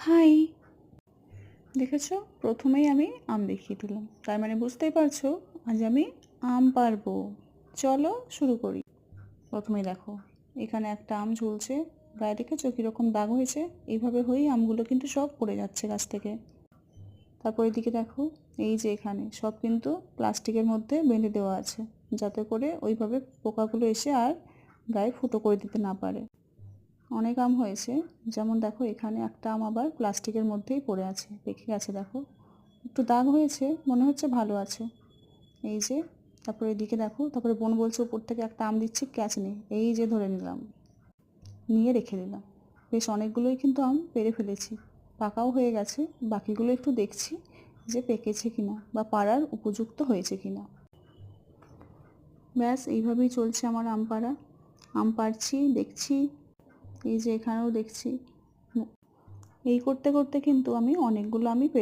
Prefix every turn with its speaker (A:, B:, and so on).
A: High! দেখেছো? প্রথমেই আমি আম দেখিয়ে দিলাম। তার মানে বুঝতেই পারছো আজ আমি আম পাড়বো। চলো শুরু করি। প্রথমেই দেখো, এখানে একটা আম ঝুলছে। গায়ে দেখেছো কীরকম দাগ হয়েছে? এইভাবে হয়েই আমগুলো কিন্তু সব পড়ে যাচ্ছে গাছ থেকে। তারপর এদিকে দেখো, এই যে এখানে সব কিন্তু প্লাস্টিকের মধ্যে বেঁধে দেওয়া আছে, যাতে করে ওইভাবে পোকাগুলো এসে আর গায়ে ফুটো করে দিতে না পারে। অনেক আম হয়েছে, যেমন দেখো এখানে একটা আম আবার প্লাস্টিকের মধ্যেই পড়ে আছে, পেকে গেছে দেখো, একটু দাগ হয়েছে, মনে হচ্ছে ভালো আছে। এই যে, তারপরে এদিকে দেখো, তারপরে বোন বলছে উপর থেকে একটা আম দিচ্ছি, ক্যাচ নেই, এই যে ধরে নিলাম, নিয়ে রেখে দিলাম। বেশ অনেকগুলোই কিন্তু আম পেড়ে ফেলেছি, পাকাও হয়ে গেছে। বাকিগুলো একটু দেখছি যে পেকেছে কিনা বা পাড়ার উপযুক্ত হয়েছে কিনা। ব্যাস এইভাবেই চলছে আমার আম পাড়া। আম পাড়ছি, দেখছি, এই যে এখানেও দেখছি। এই করতে করতে কিন্তু আমি অনেকগুলো আমি পেরে